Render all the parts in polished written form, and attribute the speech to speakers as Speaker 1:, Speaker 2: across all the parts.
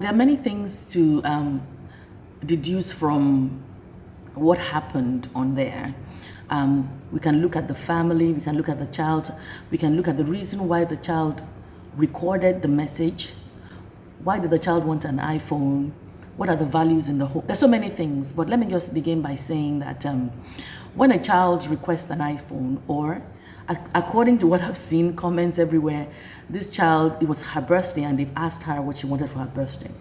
Speaker 1: There are many things to deduce from what happened on there. We can look at the family, we can look at the child, we can look at the reason why the child recorded the message. Why did the child want an iPhone? What are the values in the home? There's so many things, but let me just begin by saying that when a child requests an iPhone, or according to what I've seen comments everywhere, this child, it was her birthday and they've asked her what she wanted for her birthday.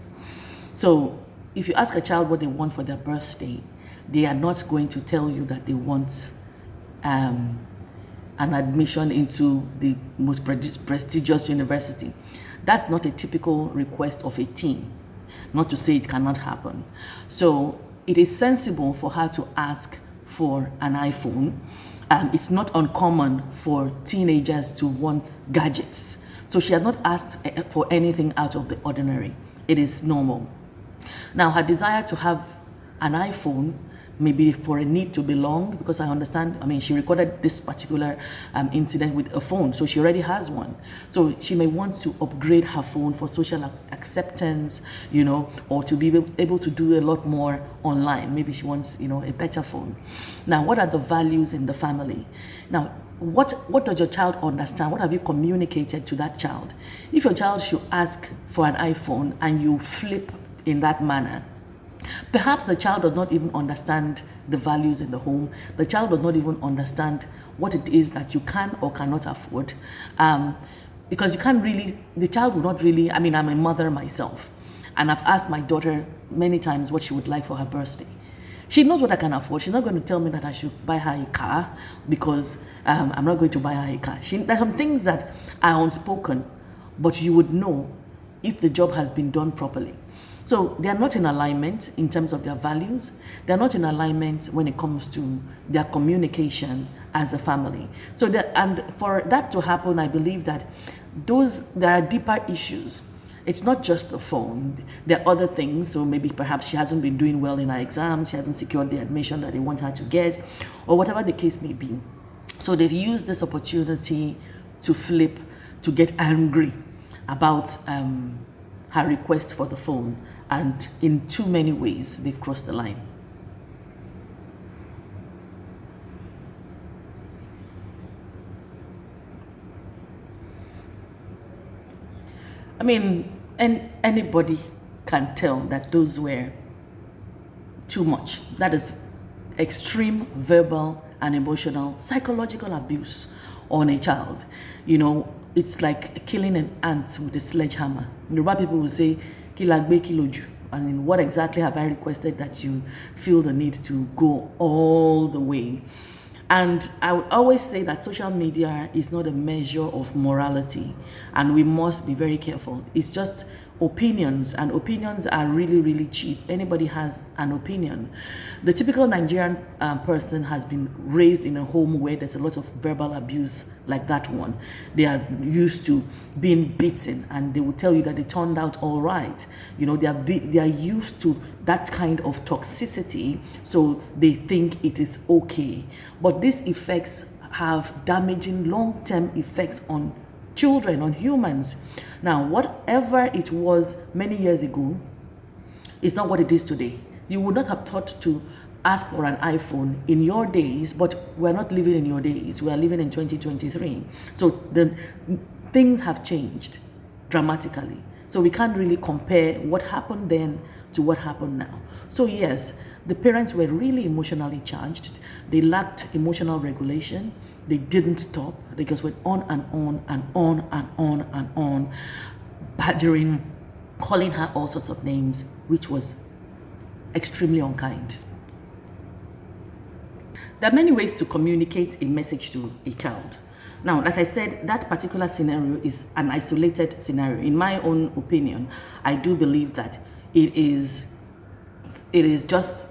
Speaker 1: So if you ask a child what they want for their birthday, they are not going to tell you that they want an admission into the most prestigious university. That's not a typical request of a teen, not to say it cannot happen. So it is sensible for her to ask for an iPhone. It's not uncommon for teenagers to want gadgets. So she has not asked for anything out of the ordinary. It is normal. Now, her desire to have an iPhone maybe for a need to belong, because I understand, I mean, she recorded this particular incident with a phone, so she already has one. So she may want to upgrade her phone for social acceptance, you know, or to be able to do a lot more online. Maybe she wants, you know, a better phone. Now, what are the values in the family? Now, what does your child understand? What have you communicated to that child? If your child should ask for an iPhone and you flip in that manner, perhaps the child does not even understand the values in the home. The child does not even understand what it is that you can or cannot afford. Because you can't really, the child will not really, I mean, I'm a mother myself, and I've asked my daughter many times what she would like for her birthday. She knows what I can afford. She's not going to tell me that I should buy her a car because I'm not going to buy her a car. There are some things that are unspoken, but you would know if the job has been done properly. So they are not in alignment in terms of their values. They are not in alignment when it comes to their communication as a family. So and for that to happen, I believe that there are deeper issues. It's not just the phone. There are other things. So maybe perhaps she hasn't been doing well in her exams. She hasn't secured the admission that they want her to get, or whatever the case may be. So they've used this opportunity to flip, to get angry about her request for the phone. And in too many ways, they've crossed the line. I mean, and anybody can tell that those were too much. That is extreme verbal and emotional, psychological abuse on a child. You know, it's like killing an ant with a sledgehammer. Yoruba people will say, kilagbe kiloju. I mean, what exactly have I requested that you feel the need to go all the way? And I would always say that social media is not a measure of morality, and we must be very careful. It's just opinions, and opinions are really, really cheap. Anybody has an opinion. The typical Nigerian person has been raised in a home where there's a lot of verbal abuse like that one. They are used to being beaten, and they will tell you that they turned out all right. You know, they are used to that kind of toxicity, so they think it is okay. But these effects have damaging long-term effects on children, on humans. Now, whatever it was many years ago is not what it is today. You would not have thought to ask for an iPhone in your days, but we're not living in your days. We are living in 2023. So the things have changed dramatically. So we can't really compare what happened then to what happened now. So yes, the parents were really emotionally charged. They lacked emotional regulation. They didn't stop. They just went on and on and on and on and on, badgering, calling her all sorts of names, which was extremely unkind. There are many ways to communicate a message to a child. Now, like I said, that particular scenario is an isolated scenario. In my own opinion, I do believe that it is just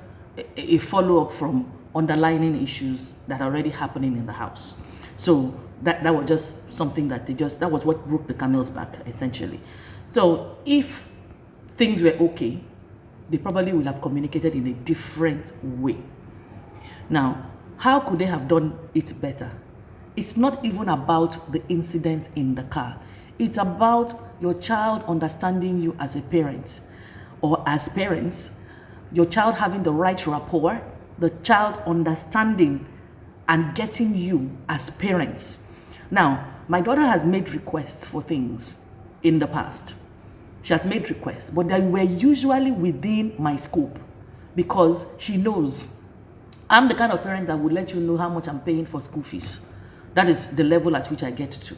Speaker 1: a follow-up from underlying issues that are already happening in the house. So that was just something that that was what broke the camel's back, essentially. So if things were okay, they probably would have communicated in a different way. Now, how could they have done it better? It's not even about the incidents in the car. It's about your child understanding you as a parent. or as parents, your child having the right rapport, the child understanding and getting you as parents. Now, my daughter has made requests for things in the past. She has made requests, but they were usually within my scope because she knows I'm the kind of parent that would let you know how much I'm paying for school fees. That is the level at which I get to.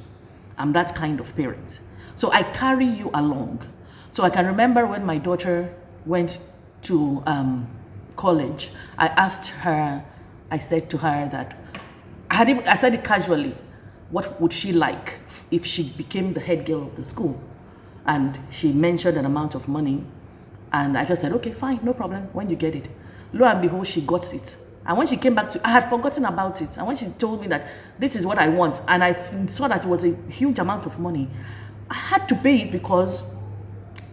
Speaker 1: I'm that kind of parent. So I carry you along. So I can remember when my daughter went to college, I said to her that, I said it casually, what would she like if she became the head girl of the school? And she mentioned an amount of money. And I just said, okay, fine, no problem, when you get it. Lo and behold, she got it. And when she came back I had forgotten about it. And when she told me that this is what I want, and I saw that it was a huge amount of money, I had to pay it because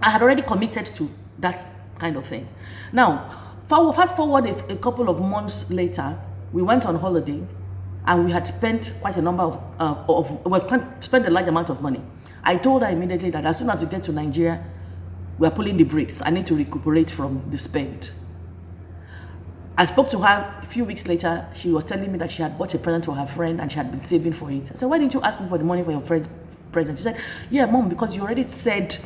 Speaker 1: I had already committed to that kind of thing. Now, fast forward a couple of months later, we went on holiday and we had spent quite a number spent a large amount of money. I told her immediately that as soon as we get to Nigeria, we are pulling the brakes. I need to recuperate from the spend. I spoke to her a few weeks later. She was telling me that she had bought a present for her friend and she had been saving for it. I said, why didn't you ask me for the money for your friend's present? She said, yeah, Mom, because you already said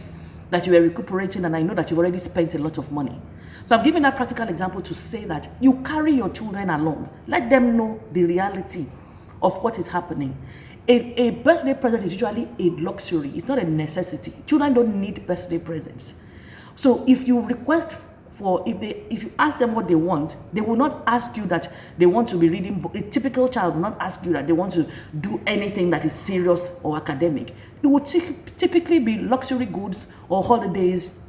Speaker 1: that you were recuperating and I know that you've already spent a lot of money. So I'm giving that practical example to say that you carry your children along. Let them know the reality of what is happening. A birthday present is usually a luxury. It's not a necessity. Children don't need birthday presents. So if you request if you ask them what they want, they will not ask you that they want to be reading. A typical child will not ask you that they want to do anything that is serious or academic. It would typically be luxury goods or holidays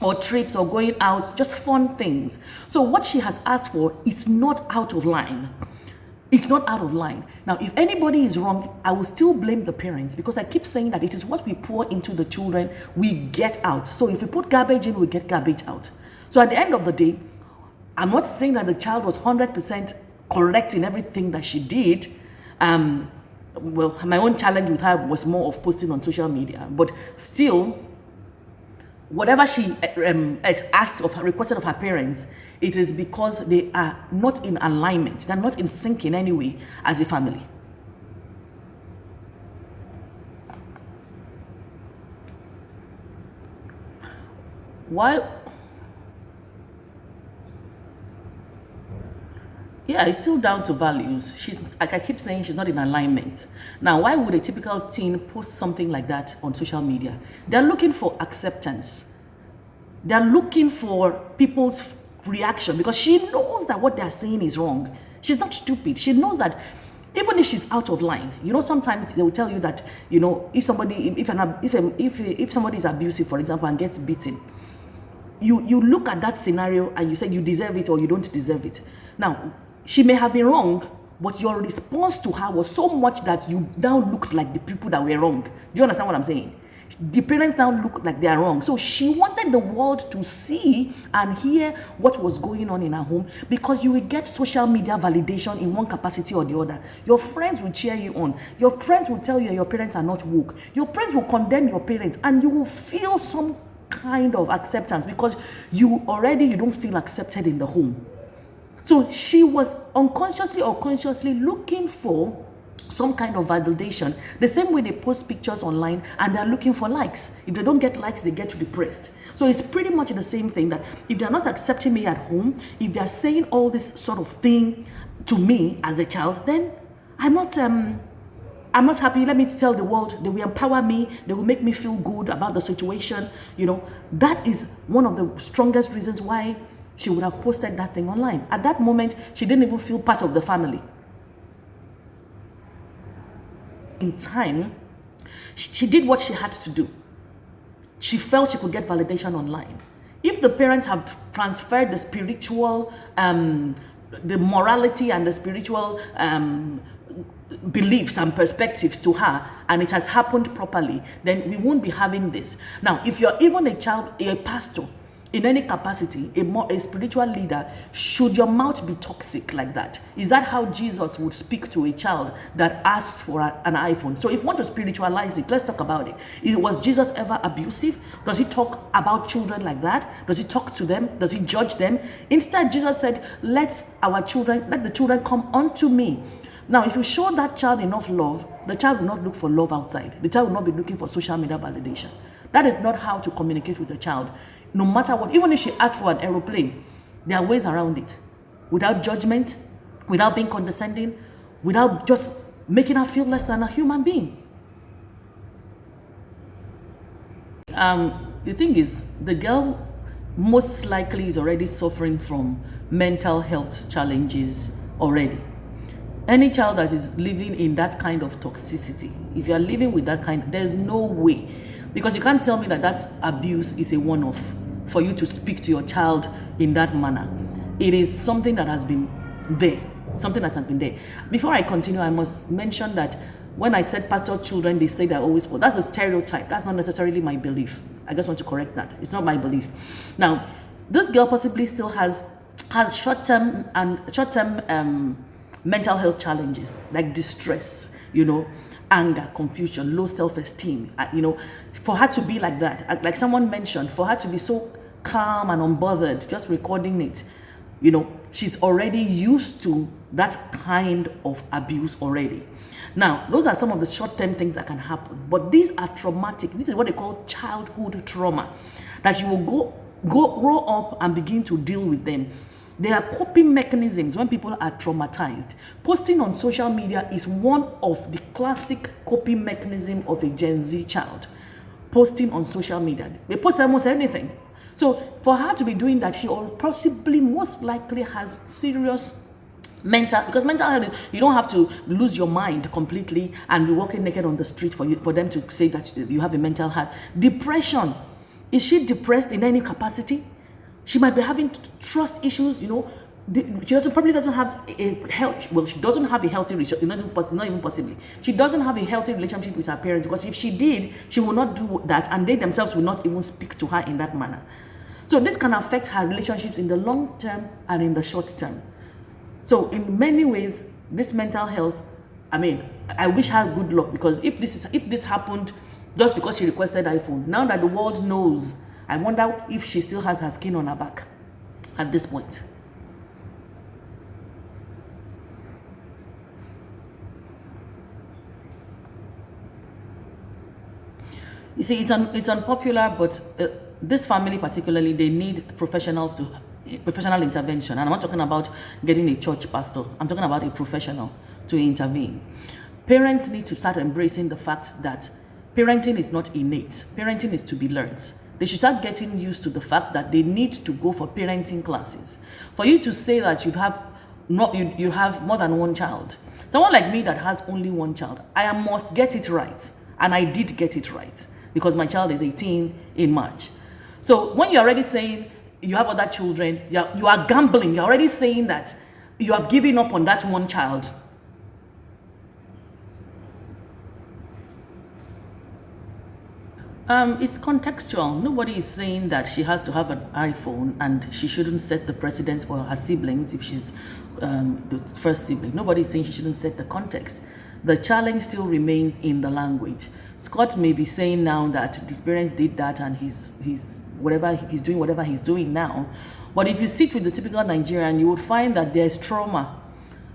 Speaker 1: or trips or going out, just fun things. So what she has asked for is not out of line. It's not out of line. Now, if anybody is wrong, I will still blame the parents because I keep saying that it is what we pour into the children, we get out. So if we put garbage in, we get garbage out. So at the end of the day, I'm not saying that the child was 100% correct in everything that she did. Well, my own challenge with her was more of posting on social media. But still, whatever she requested of her parents, it is because they are not in alignment. They're not in sync in any way as a family. Yeah, it's still down to values. She's, like I keep saying, she's not in alignment. Now, why would a typical teen post something like that on social media? They're looking for acceptance. They're looking for people's reaction because she knows that what they're saying is wrong. She's not stupid. She knows that even if she's out of line, sometimes they will tell you that, if somebody is abusive, for example, and gets beaten, you look at that scenario and you say you deserve it or you don't deserve it. Now, she may have been wrong, but your response to her was so much that you now looked like the people that were wrong. Do you understand what I'm saying? The parents now look like they are wrong. So she wanted the world to see and hear what was going on in her home because you will get social media validation in one capacity or the other. Your friends will cheer you on. Your friends will tell you your parents are not woke. Your friends will condemn your parents and you will feel some kind of acceptance because you don't feel accepted in the home. So she was unconsciously or consciously looking for some kind of validation. The same way they post pictures online and they're looking for likes. If they don't get likes, they get depressed. So it's pretty much the same thing that if they're not accepting me at home, if they're saying all this sort of thing to me as a child, then I'm not happy. Let me tell the world, they will empower me, they will make me feel good about the situation. That is one of the strongest reasons why she would have posted that thing online. At that moment, she didn't even feel part of the family. In time, she did what she had to do. She felt she could get validation online. If the parents have transferred the spiritual, the morality and the spiritual beliefs and perspectives to her, and it has happened properly, then we won't be having this. Now, if you're even a pastor, in any capacity, a spiritual leader, should your mouth be toxic like that? Is that how Jesus would speak to a child that asks for an iPhone? So if you want to spiritualize it, let's talk about it. Was Jesus ever abusive? Does he talk about children like that? Does he talk to them? Does he judge them? Instead, Jesus said, let the children come unto me. Now, if you show that child enough love, the child will not look for love outside. The child will not be looking for social media validation. That is not how to communicate with the child. No matter what, even if she asks for an aeroplane, there are ways around it. Without judgment, without being condescending, without just making her feel less than a human being. The thing is, the girl most likely is already suffering from mental health challenges already. Any child that is living in that kind of toxicity, if you are living with that kind, there's no way. Because you can't tell me that that abuse is a one-off for you to speak to your child in that manner. It is something that has been there. Something that has been there. Before I continue, I must mention that when I said pastor children, they say they're always poor. That's a stereotype. That's not necessarily my belief. I just want to correct that. It's not my belief. Now, this girl possibly still has short-term mental health challenges like distress, anger, confusion, low self-esteem. For her to be like that, like someone mentioned, for her to be so calm and unbothered, just recording it, she's already used to that kind of abuse already. Now, those are some of the short-term things that can happen, but these are traumatic. This is what they call childhood trauma, that you will grow up and begin to deal with them. There are coping mechanisms when people are traumatized. Posting on social media is one of the classic coping mechanisms of a Gen Z child. Posting on social media. They post almost anything. So for her to be doing that, she possibly most likely has serious because mental health, you don't have to lose your mind completely and be walking naked on the street for them to say that you have a mental health. Depression. Is she depressed in any capacity? She might be having trust issues, She probably doesn't have a health. Well, she doesn't have a healthy relationship. Not even possibly. She doesn't have a healthy relationship with her parents, because if she did, she will not do that, and they themselves will not even speak to her in that manner. So this can affect her relationships in the long term and in the short term. So in many ways, this mental health, I wish her good luck, because if this happened just because she requested iPhone, now that the world knows, I wonder if she still has her skin on her back at this point. You see, it's unpopular, but this family particularly, they need professional intervention. And I'm not talking about getting a church pastor. I'm talking about a professional to intervene. Parents need to start embracing the fact that parenting is not innate. Parenting is to be learned. They should start getting used to the fact that they need to go for parenting classes. For you to say that you have more than one child. Someone like me that has only one child, I must get it right. And I did get it right, because my child is 18 in March. So when you're already saying you have other children, you are gambling. You're already saying that you have given up on that one child. It's contextual. Nobody is saying that she has to have an iPhone and she shouldn't set the precedence for her siblings if she's the first sibling. Nobody is saying she shouldn't set the context. The challenge still remains in the language. Scott may be saying now that his parents did that and he's doing whatever he's doing now. But if you sit with the typical Nigerian, you would find that there's trauma.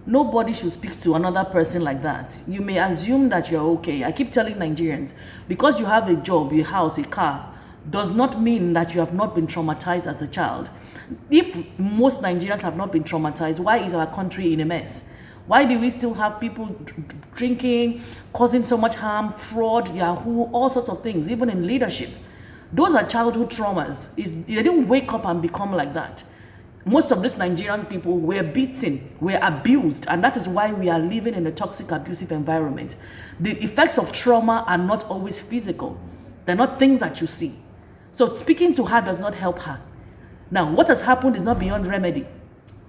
Speaker 1: Nobody should speak to another person like that. You may assume that you're okay. I keep telling Nigerians, because you have a job, a house, a car, does not mean that you have not been traumatized as a child. If most Nigerians have not been traumatized, why is our country in a mess? Why do we still have people drinking, causing so much harm, fraud, Yahoo, all sorts of things, even in leadership? Those are childhood traumas. They didn't wake up and become like that. Most of these Nigerian people were beaten, were abused, and that is why we are living in a toxic, abusive environment. The effects of trauma are not always physical. They're not things that you see. So speaking to her does not help her. Now, what has happened is not beyond remedy,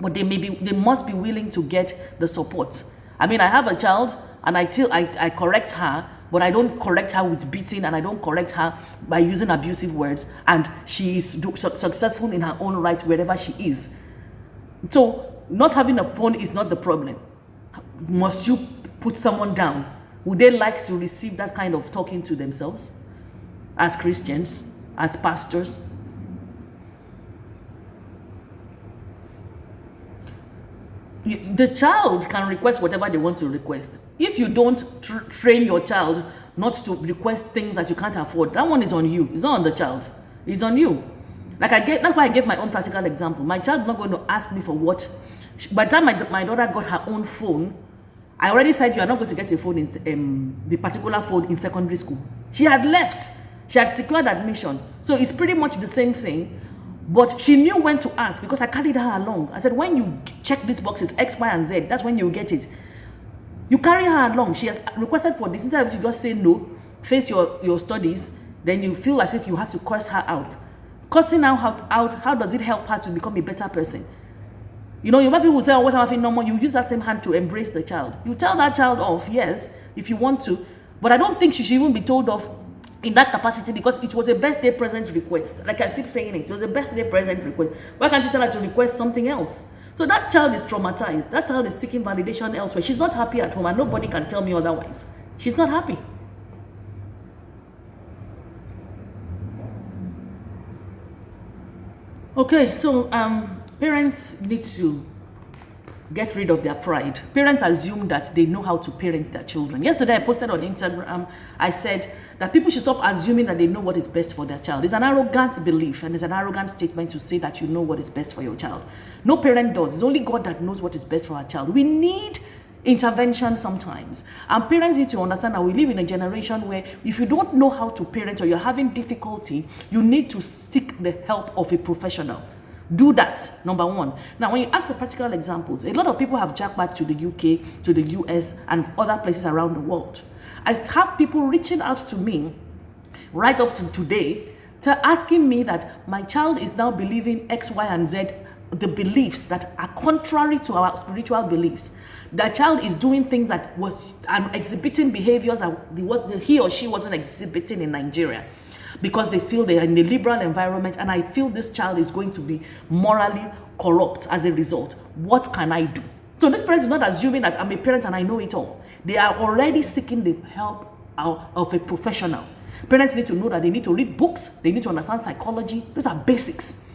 Speaker 1: but they must be willing to get the support. I have a child, and I correct her, but I don't correct her with beating, and I don't correct her by using abusive words, and she is successful in her own right wherever she is. So not having a phone is not the problem. Must you put someone down? Would they like to receive that kind of talking to themselves as Christians, as pastors? The child can request whatever they want to request. If you don't train your child not to request things that you can't afford, that one is on you. It's not on the child. It's on you. That's why I gave my own practical example. My child is not going to ask me for what. By the time my daughter got her own phone, I already said you are not going to get a phone in the particular phone in secondary school. She had left. She had secured admission. So it's pretty much the same thing. But she knew when to ask because I carried her along. I said, when you check these boxes, X, Y, and Z, that's when you get it. You carry her along. She has requested for this. Instead of you just say no, face your studies, then you feel as if you have to curse her out. Cursing her out, how does it help her to become a better person? You know, you might people say, oh, what am I feeling normal? You use that same hand to embrace the child. You tell that child off, yes, if you want to. But I don't think she should even be told off in that capacity because it was a birthday present request. Like I keep saying it was a birthday present request. Why can't you tell her to request something else? So that child is traumatized. That child is seeking validation elsewhere. She's not happy at home and nobody can tell me otherwise. She's not happy. Okay, so parents need to get rid of their pride. Parents assume that they know how to parent their children. Yesterday I posted on Instagram, I said that people should stop assuming that they know what is best for their child. It's an arrogant belief and it's an arrogant statement to say that you know what is best for your child. No parent does. It's only God that knows what is best for our child. We need intervention sometimes. And parents need to understand that we live in a generation where if you don't know how to parent or you're having difficulty, you need to seek the help of a professional. Do that, number one. Now, when you ask for practical examples, a lot of people have jacked back to the UK, to the US, and other places around the world. I have people reaching out to me right up to today to asking me that my child is now believing X, Y, and Z, the beliefs that are contrary to our spiritual beliefs. The child is doing things that was exhibiting behaviors that he or she wasn't exhibiting in Nigeria, because they feel they are in a liberal environment, and I feel this child is going to be morally corrupt as a result. What can I do? So this parent is not assuming that I'm a parent and I know it all. They are already seeking the help of a professional. Parents need to know that they need to read books, they need to understand psychology. Those are basics.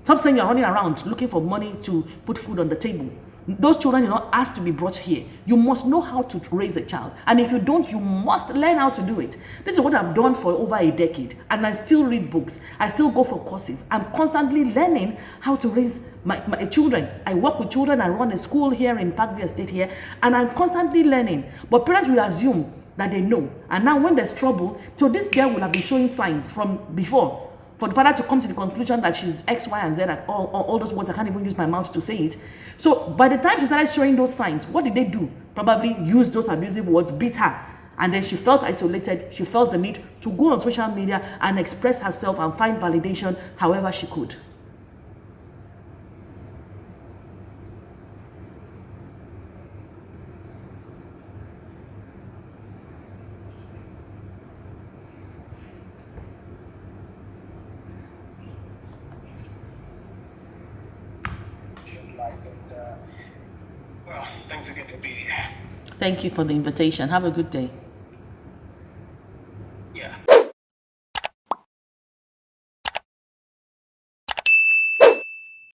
Speaker 1: Stop saying you're running around looking for money to put food on the table. Those children are not asked to be brought here. You must know how to raise a child. And if you don't, you must learn how to do it. This is what I've done for over a decade. And I still read books. I still go for courses. I'm constantly learning how to raise my children. I work with children. I run a school here in Parkview Estate here. And I'm constantly learning. But parents will assume that they know. And now when there's trouble, so this girl will have been showing signs from before. For the father to come to the conclusion that she's X, Y, and Z, and all those words, I can't even use my mouth to say it. So by the time she started showing those signs, what did they do? Probably use those abusive words, beat her. And then she felt isolated. She felt the need to go on social media and express herself and find validation however she could.
Speaker 2: Well, thanks again for being here.
Speaker 1: Thank you for the invitation. Have a good day.